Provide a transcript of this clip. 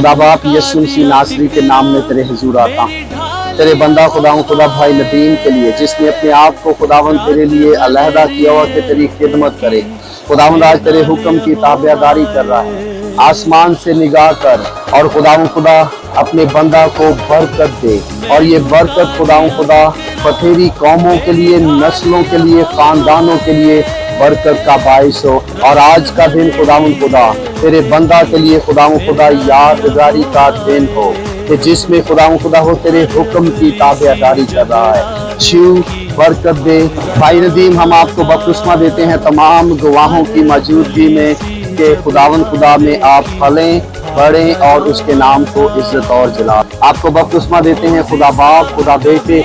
खुदा बाप यीशु मसीह नासरी के नाम में तेरे हुजूर आता हूँ। तेरे बंदा खुदा भाई नदीम के लिए, जिसने अपने आप को खुदावंद तेरे लिए अलहदा किया हुआ कि तेरी खिदमत करे। खुदावंद आज तेरे हुक्म की ताबेदारी कर रहा है। आसमान से निगाह कर और खुदा अपने बंदा को बरकत दे, और ये बरकत खुदा बथेरी कौमों के लिए, नस्लों के लिए, खानदानों के लिए बरकत का बाइस हो। और आज का दिन खुदा तेरे बंदा के लिए खुदा यादगारी का दिन हो, कि जिसमें खुदा हो तेरे हुक्म की ताबेदारी कर रहा है। शिव बरकत दे। भाई नदीम, हम आपको बपतिस्मा देते हैं तमाम गवाहों की मौजूदगी में, कि खुदा में आप फलें, बढ़ें और उसके नाम को इज्जत और जला। आपको बपतिस्मा देते हैं खुदा बाप, खुदा बेटे,